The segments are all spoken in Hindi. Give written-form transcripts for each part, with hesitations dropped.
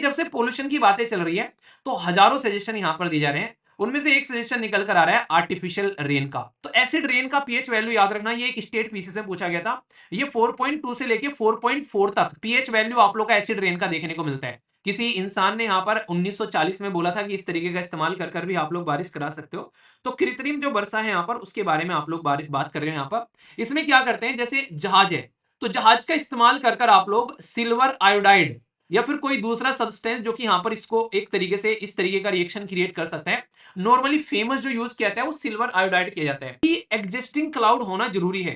जब से पोल्यूशन की बातें चल रही है तो हजारों सजेशन यहां पर दिए जा रहे हैं। उनमें से एक सजेशन निकल कर आ रहा है आर्टिफिशियल रेन का। तो एसिड रेन का पीएच वैल्यू याद रखना, ये एक स्टेट पीसी से पूछा गया था। ये 4.2 से लेके 4.4 तक पीएच वैल्यू आप लोग का एसिड रेन का देखने को मिलता है। किसी इंसान ने यहां पर 1940 में बोला था कि इस तरीके का इस्तेमाल कर कर भी आप लोग बारिश करा सकते हो। तो कृत्रिम जो वर्षा है यहाँ पर उसके बारे में आप लोग बात कर रहे हो यहाँ पर। इसमें क्या करते हैं, जैसे जहाज है तो जहाज का इस्तेमाल कर कर आप लोग सिल्वर आयोडाइड या फिर कोई दूसरा सब्सटेंस जो कि यहां पर इसको एक तरीके से इस तरीके का रिएक्शन क्रिएट कर सकते हैं। नॉर्मली फेमस जो यूज किया जाता है वो सिल्वर आयोडाइड किया जाता है। एग्जिस्टिंग क्लाउड होना जरूरी है।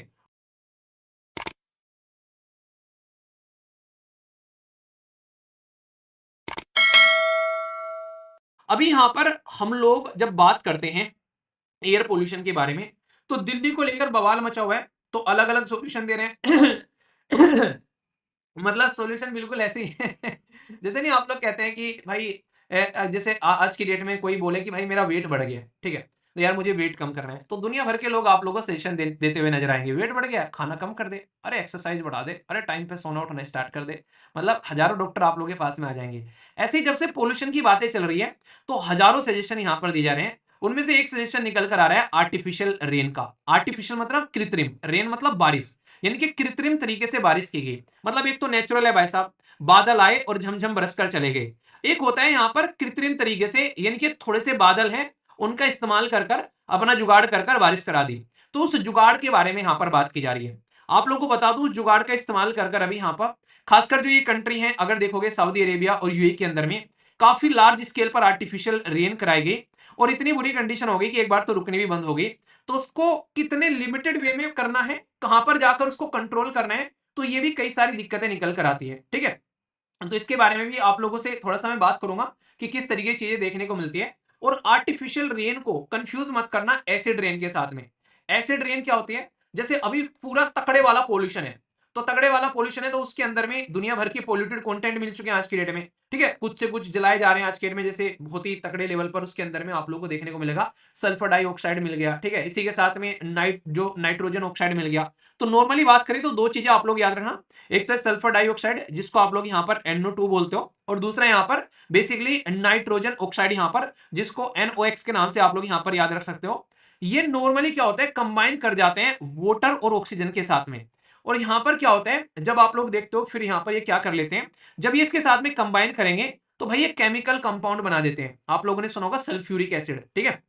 अभी यहां पर हम लोग जब बात करते हैं एयर पोल्यूशन के बारे में तो दिल्ली को लेकर बवाल मचा हुआ है। तो अलग अलग सॉल्यूशन दे रहे हैं। मतलब सॉल्यूशन बिल्कुल ऐसे ही है। जैसे नहीं आप लोग कहते हैं कि भाई जैसे आज की डेट में कोई बोले कि भाई मेरा वेट बढ़ गया, ठीक है, तो यार मुझे वेट कम करना है, तो दुनिया भर के लोग आप लोगों को सजेशन देते हुए नजर आएंगे। वेट बढ़ गया, खाना कम कर दे, अरे एक्सरसाइज बढ़ा दे, अरे टाइम पे सोना उठना स्टार्ट कर दे। मतलब हजारों डॉक्टर आप लोगों के पास में आ जाएंगे। ऐसे ही जब से पोल्यूशन की बातें चल रही है तो हजारों सजेशन यहाँ पर दिए जा रहे हैं। उनमें से एक सजेशन निकल कर आ रहा है आर्टिफिशियल रेन का। आर्टिफिशियल मतलब कृत्रिम, रेन मतलब बारिश, यानी कि कृत्रिम तरीके से बारिश की गई। मतलब एक तो नेचुरल है भाई साहब, बादल आए और झमझम बरस कर चले गए। एक होता है यहाँ पर कृत्रिम तरीके से, यानी कि थोड़े से बादल हैं उनका इस्तेमाल कर कर अपना जुगाड़ कर कर बारिश करा दी। तो उस जुगाड़ के बारे में यहाँ पर बात की जा रही है। आप लोगों को बता दूं, उस जुगाड़ का इस्तेमाल कर कर अभी यहाँ पर खासकर जो ये कंट्री है, अगर देखोगे सऊदी अरेबिया और यूएई के अंदर में काफी लार्ज स्केल पर आर्टिफिशियल रेन कराई गई। और इतनी बुरी कंडीशन हो गई कि एक बार तो रुकनी भी बंद हो गई। तो उसको कितने लिमिटेड वे में करना है, कहां पर जाकर उसको कंट्रोल करना है, तो ये भी कई सारी दिक्कतें निकल कर आती है। ठीक है, तो इसके बारे में भी आप लोगों से थोड़ा सा मैं बात करूंगा कि किस तरीके की चीजें देखने को मिलती है। और आर्टिफिशियल रेन को कंफ्यूज मत करना एसिड रेन के साथ में। एसिड रेन क्या होती है, जैसे अभी पूरा तकड़े वाला पोल्यूशन है, तो तगड़े वाला पोल्यूशन है तो उसके अंदर में दुनिया भर के पोल्यूटेड कंटेंट मिल चुके हैं आज की डेट में। ठीक है, कुछ से कुछ जलाए जा रहे हैं आज की डेट में, जैसे बहुत ही तगड़े लेवल पर उसके अंदर में आप लोगों को देखने को मिलेगा सल्फर डाइऑक्साइड मिल गया। ठीक है, इसी के साथ में नाइट्रोजन ऑक्साइड मिल गया। तो नॉर्मली बात करें तो दो चीजें आप लोग याद रखना, एक तो है सल्फर डाइऑक्साइड जिसको आप लोग यहाँ पर NO2 बोलते हो, और दूसरा यहाँ पर बेसिकली नाइट्रोजन ऑक्साइड यहाँ पर जिसको NOx के नाम से आप लोग यहाँ पर याद रख सकते हो। ये नॉर्मली क्या होता है, कंबाइन कर जाते हैं वाटर और ऑक्सीजन के साथ में। और यहां पर क्या होता है, जब आप लोग देखते हो फिर यहां पर ये क्या कर लेते हैं, जब ये इसके साथ में कंबाइन करेंगे तो भाई ये केमिकल कंपाउंड बना देते हैं। आप लोगों ने सुना होगा सल्फ्यूरिक एसिड, ठीक है,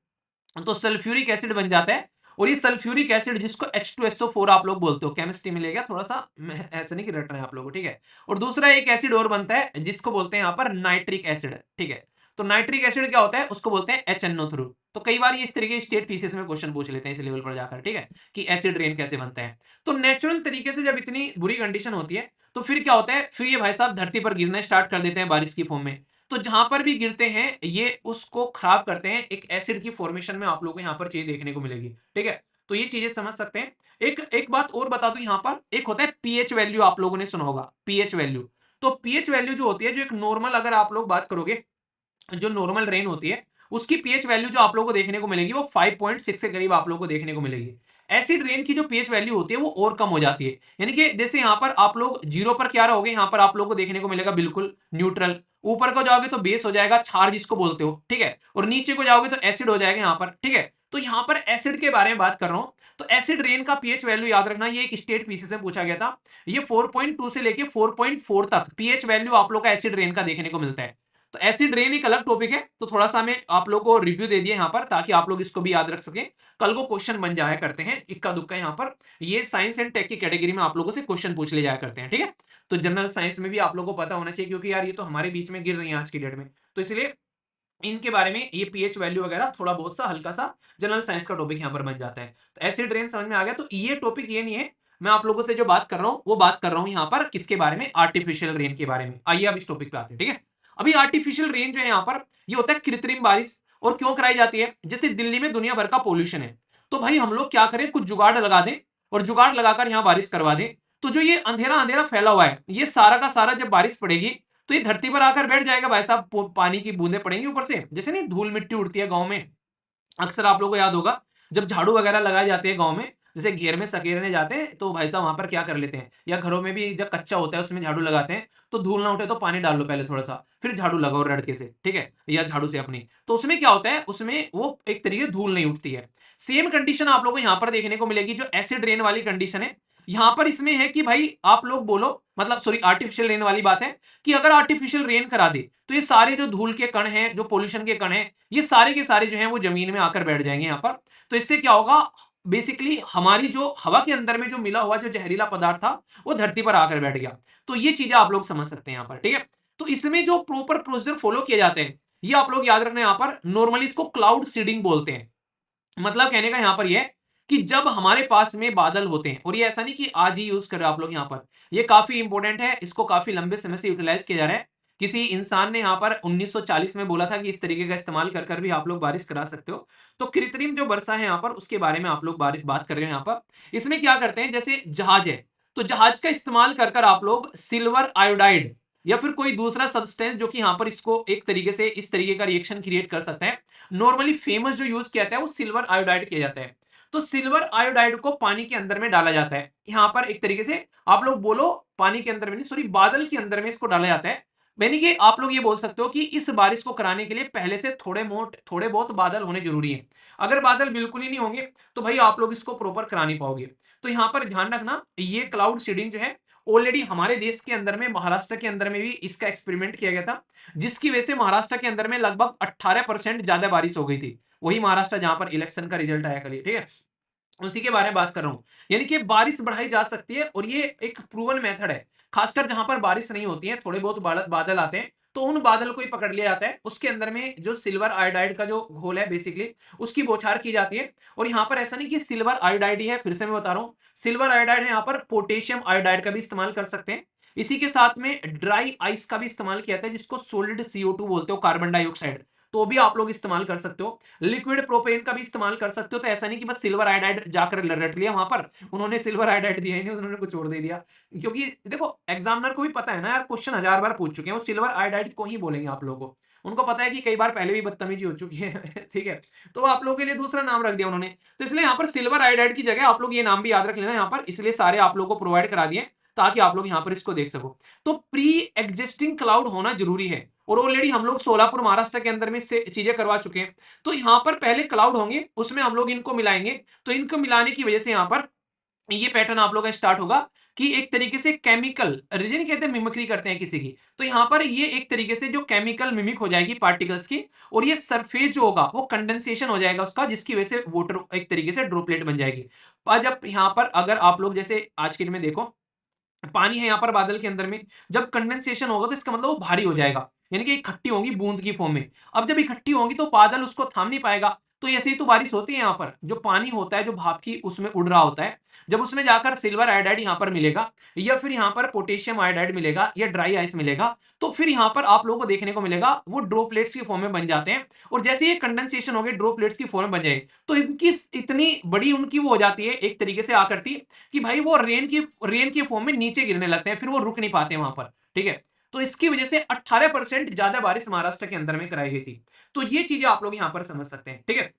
तो सल्फ्यूरिक एसिड बन जाता है। और ये सल्फ्यूरिक एसिड जिसको H2SO4 आप लोग बोलते हो, केमिस्ट्री मिलेगा थोड़ा सा, ऐसा नहीं कि रटना है आप लोगों को, ठीक है। और दूसरा एक एसिड और बनता है जिसको बोलते हैं यहाँ पर नाइट्रिक एसिड, ठीक है। तो नाइट्रिक एसिड क्या होता है, उसको बोलते हैं HNO3। तो कई बार ये इस तरीके स्टेट पीसीएस में क्वेश्चन पूछ लेते हैं इस लेवल पर जाकर, ठीक है, कि एसिड रेन कैसे बनता है। तो नेचुरल तरीके से जब इतनी बुरी कंडीशन होती है तो फिर क्या होता है, फिर ये भाई साहब धरती पर गिरना स्टार्ट कर देते हैं बारिश की फॉर्म में। तो जहां पर भी गिरते हैं ये उसको खराब करते हैं, एक एसिड की फॉर्मेशन में आप लोगों को यहाँ पर चीज देखने को मिलेगी। ठीक है, तो ये चीजें समझ सकते हैं। एक एक बात और बता दूं, यहाँ पर एक होता है पीएच वैल्यू, आप लोगों ने सुना होगा पीएच वैल्यू। तो पीएच वैल्यू जो होती है, जो एक नॉर्मल अगर आप लोग बात करोगे, जो नॉर्मल रेन होती है उसकी पीएच वैल्यू जो आप लोगों को देखने को मिलेगी वो 5.6 के करीब आप लोगों को देखने को मिलेगी। एसिड रेन की जो पीएच वैल्यू होती है वो और कम हो जाती है। यानी कि जैसे यहाँ पर आप लोग जीरो पर क्या रहोगे, यहाँ पर आप लोगों को देखने को मिलेगा बिल्कुल न्यूट्रल। ऊपर को जाओगे तो बेस हो जाएगा, क्षार जिसको बोलते हो, ठीक है, और नीचे को जाओगे तो एसिड हो जाएगा यहाँ पर। ठीक है, तो यहाँ पर एसिड के बारे में बात कर रहा हूं। तो एसिड रेन का पीएच वैल्यू याद रखना, ये एक स्टेट पीसी से पूछा गया था। ये 4.2 से लेके 4.4 तक पीएच वैल्यू आप लोग का एसिड रेन का देखने को मिलता है। तो एसिड रेन एक अलग टॉपिक है, तो थोड़ा सा मैं आप लोगों को रिव्यू दे दिया यहाँ पर ताकि आप लोग इसको भी याद रख सकें। कल को क्वेश्चन बन जाया करते हैं इक्का दुक्का यहाँ पर, ये साइंस एंड टेक की कैटेगरी में आप लोगों से क्वेश्चन पूछ ले जाया करते हैं। ठीक है, तो जनरल साइंस में भी आप लोगों को पता होना चाहिए, क्योंकि यार ये तो हमारे बीच में गिर रही है आज की डेट में, तो इसलिए इनके बारे में ये पीएच वैल्यू वगैरह थोड़ा बहुत सा हल्का सा जनरल साइंस का टॉपिक यहाँ पर बन जाता है। तो एसिड रेन समझ में आ गया। तो ये टॉपिक ये नहीं है, मैं आप लोगों से जो बात कर रहा हूँ वो बात कर रहा हूँ यहाँ पर किसके बारे में, आर्टिफिशियल रेन के बारे में। आइए अब इस टॉपिक पे आते हैं। ठीक है, अभी आर्टिफिशियल रेन जो है यहाँ पर ये होता है कृत्रिम बारिश। और क्यों कराई जाती है, जैसे दिल्ली में दुनिया भर का पोल्यूशन है, तो भाई हम लोग क्या करें, कुछ जुगाड़ लगा दें और जुगाड़ लगाकर यहाँ बारिश करवा दें। तो जो ये अंधेरा अंधेरा फैला हुआ है, ये सारा का सारा जब बारिश पड़ेगी तो ये धरती पर आकर बैठ जाएगा भाई साहब। पानी की बूंदें पड़ेंगी ऊपर से, जैसे नहीं धूल मिट्टी उड़ती है गांव में, अक्सर आप लोगों को याद होगा जब झाड़ू वगैरह लगाए जाते हैं गांव में, जैसे घेर में सकेरने जाते हैं तो भाई साहब वहां पर क्या कर लेते हैं, या घरों में भी जब कच्चा होता है उसमें झाड़ू लगाते हैं, तो धूल ना उठे तो पानी डाल लो पहले थोड़ा सा, फिर झाड़ू लगाओ रड़के से, ठीक है, या झाड़ू से अपनी, तो उसमें क्या होता है, उसमें वो एक तरीके धूल नहीं उठती है। सेम कंडीशन आप लोगों को यहां पर देखने को मिलेगी, जो एसिड रेन वाली कंडीशन है, यहां पर इसमें है कि भाई आप लोग बोलो, मतलब सॉरी आर्टिफिशियल रेन वाली बात है, कि अगर आर्टिफिशियल रेन करा दे तो ये सारे जो धूल के कण हैं, जो पोल्यूशन के कण हैं, ये सारे के सारे जो हैं वो जमीन में आकर बैठ जाएंगे यहाँ पर। तो इससे क्या होगा, बेसिकली हमारी जो हवा के अंदर में जो मिला हुआ जो जहरीला पदार्थ था वो धरती पर आकर बैठ गया। तो ये चीजें आप लोग समझ सकते हैं यहाँ पर, ठीक है। तो इसमें जो प्रॉपर प्रोसीजर फॉलो किए जाते हैं, ये आप लोग याद रखना, यहाँ पर नॉर्मली इसको क्लाउड सीडिंग बोलते हैं। मतलब कहने का यहां पर यह कि जब हमारे पास में बादल होते हैं, और ये ऐसा नहीं कि आज ही यूज कर रहे हो आप लोग यहां पर, ये काफी इंपॉर्टेंट है, इसको काफी लंबे समय से यूटिलाइज किया जा रहा है। किसी इंसान ने यहां पर 1940 में बोला था कि इस तरीके का इस्तेमाल कर कर भी आप लोग बारिश करा सकते हो। तो कृत्रिम जो वर्षा है यहाँ पर, उसके बारे में आप लोग बात कर रहे हो यहाँ पर। इसमें क्या करते हैं, जैसे जहाज है, तो जहाज का इस्तेमाल कर कर आप लोग सिल्वर आयोडाइड या फिर कोई दूसरा सब्सटेंस जो कि यहां पर इसको एक तरीके से इस तरीके का रिएक्शन क्रिएट कर सकते हैं। नॉर्मली फेमस जो यूज किया जाता है वो सिल्वर आयोडाइड किया जाता है। तो सिल्वर आयोडाइड को पानी के अंदर में डाला जाता है, यहां पर एक तरीके से आप लोग बोलो, पानी के अंदर में नहीं, सॉरी बादल के अंदर में इसको डाला जाता है। यानी कि आप लोग ये बोल सकते हो कि इस बारिश को कराने के लिए पहले से थोड़े बहुत बादल होने जरूरी है। अगर बादल बिल्कुल ही नहीं होंगे तो भाई आप लोग इसको प्रॉपर करा नहीं पाओगे। तो यहां पर ध्यान रखना, ये क्लाउड सीडिंग जो है, ऑलरेडी हमारे देश के अंदर में, महाराष्ट्र के अंदर में भी इसका एक्सपेरिमेंट किया गया था, जिसकी वजह से महाराष्ट्र के अंदर में लगभग 18% ज्यादा बारिश हो गई थी। वही महाराष्ट्र जहां पर इलेक्शन का रिजल्ट आया कल, ठीक है, उसी के बारे में बात कर रहा हूं। यानी कि बारिश बढ़ाई जा सकती है, और ये एक प्रूवन मेथड है। खासकर जहां पर बारिश नहीं होती है, थोड़े बहुत बादल आते हैं, तो उन बादल को ही पकड़ लिया जाता है, उसके अंदर में जो सिल्वर आयोडाइड का जो घोल है बेसिकली, उसकी बौछार की जाती है। और यहाँ पर ऐसा नहीं कि सिल्वर आयोडाइड ही है, फिर से मैं बता रहा हूँ, सिल्वर आयोडाइड है, यहाँ पर पोटेशियम आयोडाइड का भी इस्तेमाल कर सकते हैं। इसी के साथ में ड्राई आइस का भी इस्तेमाल किया जाता है, जिसको सोलिड CO2 बोलते हो, कार्बन डाइऑक्साइड, तो भी आप लोग इस्तेमाल कर सकते हो। लिक्विड प्रोपेन का भी इस्तेमाल कर सकते हो। तो ऐसा नहीं कि बस सिल्वर आयोडाइड जाकर रट लिया वहां पर, उन्होंने सिल्वर आयोडाइड दिया ही नहीं, उन्होंने कुछ छोड़ दे दिया। क्योंकि देखो एग्जामिनर को भी पता है ना यार, क्वेश्चन 1000 बार पूछ चुके हैं, वो सिल्वर आयोडाइड को ही बोलेंगे आप लोगों को। उनको पता है कि कई बार पहले भी बदतमीजी हो चुकी है ठीक है, तो आप लोगों के लिए दूसरा नाम रख दिया उन्होंने। तो इसलिए यहाँ पर सिल्वर आयोडाइड की जगह आप लोग ये नाम भी याद रख लेना यहाँ पर, इसलिए सारे आप लोगों को प्रोवाइड करा दिए ताकि आप लोग यहाँ पर इसको देख सको। तो प्री एग्जिस्टिंग क्लाउड होना जरूरी है, और ऑलरेडी हम लोग सोलापुर महाराष्ट्र के अंदर में से चीजें करवा चुके हैं। तो यहां पर पहले क्लाउड होंगे, उसमें हम लोग इनको मिलाएंगे, तो इनको मिलाने की वजह से यहां पर ये पैटर्न आप लोग का स्टार्ट होगा कि एक तरीके से केमिकल रीजन कहते हैं, मिमिक्री करते हैं किसी की, तो यहां पर ये एक तरीके से जो केमिकल मिमिक हो जाएगी पार्टिकल्स की, और ये सरफेस जो होगा वो कंडेंसेशन हो जाएगा उसका, जिसकी वजह से वाटर एक तरीके से ड्रॉपलेट बन जाएगी। और जब यहां पर अगर आप लोग जैसे आज के दिन में देखो, पानी है यहाँ पर बादल के अंदर में, जब कंडेंसेशन होगा तो इसका मतलब वो भारी हो जाएगा, यानी कि इकट्ठी होंगी बूंद की फॉर्म में। अब जब इकट्ठी होंगी तो बादल उसको थाम नहीं पाएगा, तो ऐसे ही तो बारिश होती है। यहाँ पर जो पानी होता है, जो भाप की उसमें उड़ रहा होता है, जब उसमें जाकर सिल्वर आयोडाइड यहाँ पर मिलेगा, या फिर यहाँ पर पोटेशियम आयोडाइड मिलेगा, या ड्राई आइस मिलेगा, तो फिर यहाँ पर आप लोगों को देखने को मिलेगा वो ड्रॉपलेट्स की फॉर्म में बन जाते हैं। और जैसे ये कंडेंसेशन हो गए, ड्रॉपलेट्स की फॉर्म में बन जाए, तो इनकी इतनी बड़ी उनकी वो हो जाती है एक तरीके से आकृति, कि भाई वो रेन की फॉर्म में नीचे गिरने लगते हैं, फिर वो रुक नहीं पाते वहां पर, ठीक है। तो इसकी वजह से 18% ज्यादा बारिश महाराष्ट्र के अंदर में कराई गई थी। तो ये चीजें आप लोग यहां पर समझ सकते हैं, ठीक है।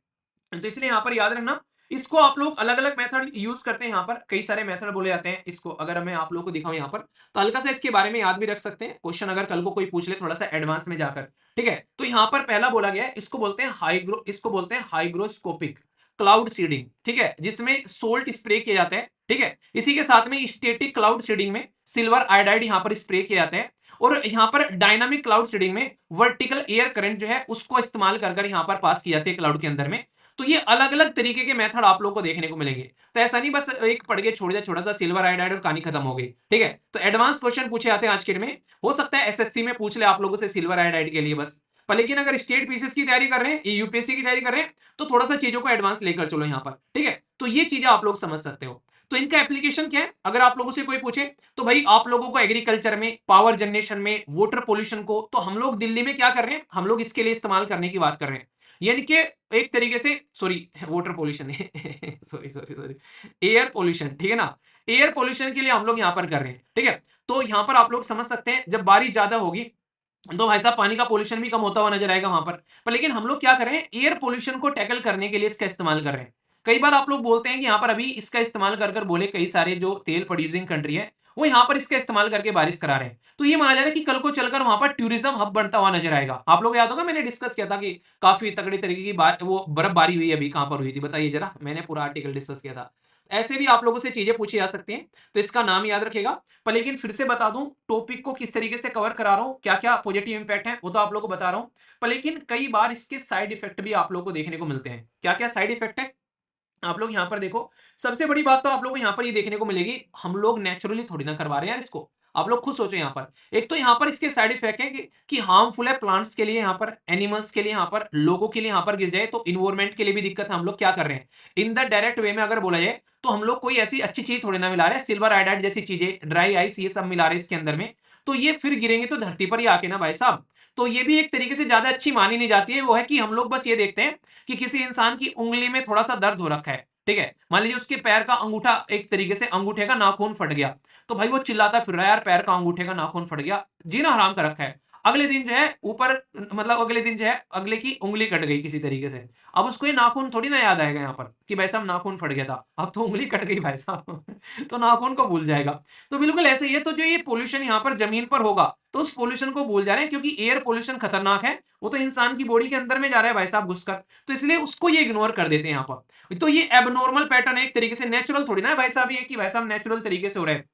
तो इसलिए यहां पर याद रखना, इसको आप लोग अलग अलग मेथड यूज करते हैं, यहाँ पर कई सारे मेथड बोले जाते हैं इसको। अगर मैं आप लोगों को दिखाऊं यहाँ पर, तो हल्का सा इसके बारे में याद भी रख सकते हैं, क्वेश्चन अगर कल को कोई पूछ ले थोड़ा सा एडवांस में जाकर, ठीक है। तो यहाँ पर पहला बोला गया है, इसको बोलते हैं हाइग्रोस्कोपिक क्लाउड सीडिंग, ठीक है, जिसमें सोल्ट स्प्रे किया जाता है, ठीक है। इसी के साथ में स्टेटिक क्लाउड सीडिंग में सिल्वर आयोडाइड यहाँ पर स्प्रे किया जाता है, और यहाँ पर डायनामिक क्लाउड सीडिंग में वर्टिकल एयर करंट जो है उसको इस्तेमाल कर कर यहाँ पर पास की जाती है क्लाउड के अंदर में। तो ये अलग अलग तरीके के मेथड आप लोग को देखने को मिलेंगे। तो ऐसा नहीं बस एक पढ़ के छोड़ दिया छोटा सा सिल्वर आयोडाइड और कहानी खत्म हो गई, ठीक है। तो एडवांस क्वेश्चन पूछे जाते हैं आज के डेट में, हो सकता है एसएससी में पूछ ले आप लोगों से सिल्वर आयोडाइड के लिए बस। पर लेकिन अगर स्टेट पीसीएस की तैयारी कर रहे हैं, यूपीएससी की तैयारी कर रहे हैं, तो थोड़ा सा चीजों को एडवांस लेकर चलो यहाँ पर, ठीक है। तो ये चीजें आप लोग समझ सकते हो। तो इनका एप्लीकेशन क्या है, अगर आप लोगों से कोई पूछे, तो भाई आप लोगों को एग्रीकल्चर में, पावर जनरेशन में, वाटर पोल्यूशन को, तो हम लोग दिल्ली में क्या कर रहे हैं, हम लोग इसके लिए इस्तेमाल करने की बात कर रहे हैं। यानी कि एक तरीके से, sorry water pollution sorry sorry sorry, air pollution, ठीक है ना, एयर पोल्यूशन के लिए हम लोग यहाँ पर कर रहे हैं, ठीक है। तो यहाँ पर आप लोग समझ सकते हैं, जब बारिश ज्यादा होगी तो भाई साहब पानी का पोल्यूशन भी कम होता हुआ नजर आएगा वहां पर लेकिन हम लोग क्या कर रहे हैं, एयर पोल्यूशन को टैकल करने के लिए इसका इस्तेमाल कर रहे हैं। कई बार आप लोग बोलते हैं कि यहाँ पर अभी इसका इस्तेमाल कर बोले कई सारे जो तेल प्रोड्यूसिंग कंट्री है वो यहाँ पर इसका इस्तेमाल करके बारिश करा रहे हैं। तो ये माना जा रहा है कि कल को चलकर वहां पर टूरिज्म हब बनता हुआ नजर आएगा। आप लोग याद होगा मैंने डिस्कस किया था कि काफी तगड़ी तरीके की वो बर्फबारी हुई अभी कहां पर हुई थी बताइए जरा, मैंने पूरा आर्टिकल डिस्कस किया था। ऐसे भी आप लोगों से चीजें पूछी जा सकती हैं, तो इसका नाम याद रखेगा। पर लेकिन फिर से बता दूं टॉपिक को किस तरीके से कवर करा रहा हूं, क्या क्या पॉजिटिव इंपैक्ट है वो तो आप लोगों को बता रहा हूं। पर लेकिन कई बार इसके साइड इफेक्ट भी आप लोगों को देखने को मिलते हैं। क्या क्या साइड इफेक्ट है आप लोग यहाँ पर देखो। सबसे बड़ी बात तो आप लोगों को यहाँ पर ये देखने को मिलेगी, हम लोग नेचुरली थोड़ी ना करवा रहे हैं यार इसको। आप लोग खुद सोचो यहाँ पर एक तो यहाँ पर इसके साइड इफेक्ट है कि हार्मफुल है प्लांट्स के लिए, यहाँ पर एनिमल्स के लिए, यहाँ पर लोगों के लिए, यहाँ पर गिर जाए तो इन्वायरमेंट के लिए भी दिक्कत है। हम लोग क्या कर रहे हैं इन द डायरेक्ट वे में अगर बोला जाए तो हम लोग कोई ऐसी अच्छी चीज थोड़ी ना मिला रहे हैं, सिल्वर आयोडाइड जैसी चीजें, ड्राई आइस, ये सब मिला रहे हैं इसके अंदर में। तो ये फिर गिरेंगे तो धरती पर ही आके ना भाई साहब। तो ये भी एक तरीके से ज्यादा अच्छी मानी नहीं जाती है। वो है कि हम लोग बस ये देखते हैं कि किसी इंसान की उंगली में थोड़ा सा दर्द हो रखा है, ठीक है, मान लीजिए उसके पैर का अंगूठा एक तरीके से अंगूठे का नाखून फट गया, तो भाई वो चिल्लाता फिर रहा है यार पैर का अंगूठे का नाखून फट गया, जीना हराम कर रखा है। अगले दिन जो है ऊपर, मतलब अगले दिन जो है अगले की उंगली कट गई किसी तरीके से, अब उसको ये नाखून थोड़ी ना याद आएगा यहाँ पर कि भाई साहब नाखून फट गया था, अब तो उंगली कट गई भाई साहब तो नाखून को भूल जाएगा। तो बिल्कुल ऐसे ही है। तो जो ये पोल्यूशन यहाँ पर जमीन पर होगा तो उस पोल्यूशन को भूल जा रहे हैं, क्योंकि एयर पोल्यूशन खतरनाक है, वो तो इंसान की बॉडी के अंदर में जा रहा है भाई साहब घुसकर, तो इसलिए उसको ये इग्नोर कर देते हैं यहाँ पर। तो ये एबनॉर्मल पैटर्न है एक तरीके से, नेचुरल थोड़ी ना है भाई साहब ये कि भाई साहब नेचुरल तरीके से हो रहा है।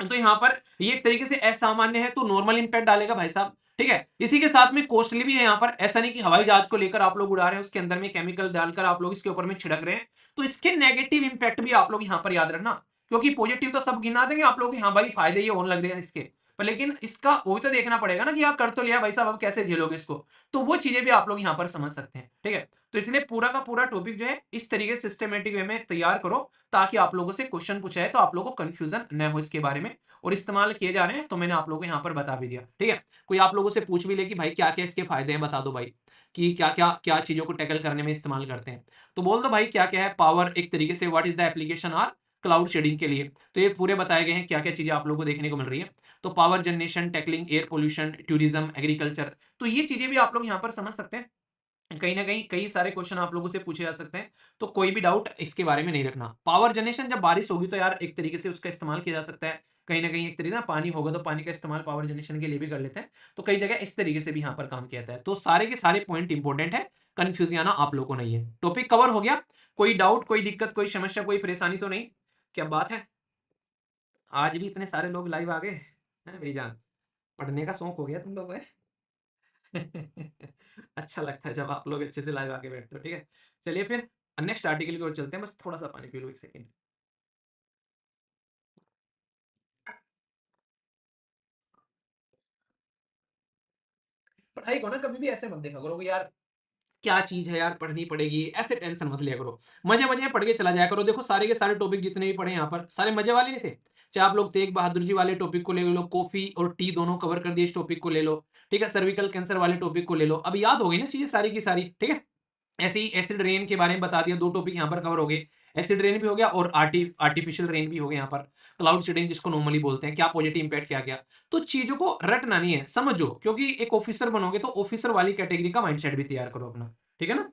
तो यहाँ पर ये एक तरीके से असामान्य है तो नॉर्मल इंपैक्ट डालेगा भाई साहब, ठीक है। इसी के साथ में कॉस्टली भी है यहाँ पर, ऐसा नहीं कि हवाई जहाज को लेकर आप लोग उड़ा रहे हैं उसके अंदर में केमिकल डालकर आप लोग इसके ऊपर में छिड़क रहे हैं, तो इसके नेगेटिव इंपैक्ट भी आप लोग यहाँ पर याद रखना। क्योंकि पॉजिटिव तो सब गिना देंगे आप लोग, हाँ भाई फायदे ये होने लग रहे हैं इसके, पर लेकिन इसका वो भी तो देखना पड़ेगा ना कि आप कर तो लिया भाई साहब अब कैसे झेलोगे इसको। तो वो चीजें भी आप लोग यहाँ पर समझ सकते हैं, ठीक है। तो इसलिए पूरा का पूरा टॉपिक जो है इस तरीके से सिस्टमेटिक वे में तैयार करो ताकि आप लोगों से क्वेश्चन पूछा है तो आप लोगों को कंफ्यूजन न हो इसके बारे में, और इस्तेमाल किए जा रहे हैं तो मैंने आप लोगों को यहाँ पर बता भी दिया, ठीक है। कोई आप लोगों से पूछ भी ले कि भाई क्या क्या इसके फायदे हैं बता दो भाई, कि क्या क्या क्या चीजों को टैकल करने में इस्तेमाल करते हैं, तो बोल दो भाई क्या क्या है। पावर एक तरीके से what is the application or cloud shading के लिए, तो ये पूरे बताए गए हैं क्या क्या चीजें आप लोगों को देखने को मिल रही है। तो power generation, tackling air pollution, tourism, agriculture, तो ये चीजें भी आप लोग यहाँ पर समझ सकते हैं। कहीं न कहीं कई सारे क्वेश्चन आप लोगों से पूछे जा सकते हैं, तो कोई भी डाउट इसके बारे में नहीं रखना। पावर जनरेशन जब बारिश होगी तो यार एक तरीके से उसका इस्तेमाल किया जा सकता है। कहीं न कहीं एक तरीके ना पानी होगा तो पानी का इस्तेमाल पावर जनरेशन के लिए भी कर लेते हैं। तो कई जगह इस तरीके से भी यहाँ पर काम किया जाता है। तो सारे के सारे पॉइंट इंपॉर्टेंट है, कन्फ्यूज़ आना आप लोगों को नहीं है। टॉपिक कवर हो गया, कोई डाउट, कोई दिक्कत, कोई समस्या, कोई परेशानी तो नहीं? क्या बात है? आज भी इतने सारे लोग लाइव आ गए, हैं मेरी जान? पढ़ने का शौक हो गया तुम लोगों को? अच्छा लगता है जब आप लोग अच्छे से लाइव आके बैठते हो, ठीक है। चलिए फिर नेक्स्ट आर्टिकल की ओर चलते हैं, बस थोड़ा सा पानी पी लो 1 सेकंड। पढ़ाई को ना कभी भी ऐसे मत देखा करो कि यार क्या चीज है यार पढ़नी पड़ेगी, ऐसे टेंशन मत लिया करो। मजे मजे में पढ़ के चला जाया करो। देखो सारे के सारे टॉपिक जितने भी पढ़े यहाँ पर सारे मजे वाले नहीं थे। चाहे आप लोग तेग बहादुर जी वाले टॉपिक को ले लो, कॉफी और टी दोनों कवर कर दिए इस टॉपिक को ले लो, ठीक है। सर्विकल कैंसर वाले टॉपिक को ले लो, अब याद हो गई ना चीजें सारी की सारी, ठीक है। ऐसे ही एसिड रेन के बारे में बता दिया, 2 टॉपिक यहाँ पर कवर हो गए। एसिड रेन भी हो गया और आर्टिफिशियल रेन भी हो गया यहाँ पर। क्लाउड सीडिंग जिसको नॉर्मली बोलते हैं, क्या पॉजिटिव इंपैक्ट क्या गया। तो चीज़ों को रटना नहीं है, समझो, क्योंकि एक ऑफिसर बनोगे तो ऑफिसर वाली कैटेगरी का माइंडसेट भी तैयार करो अपना, ठीक है ना?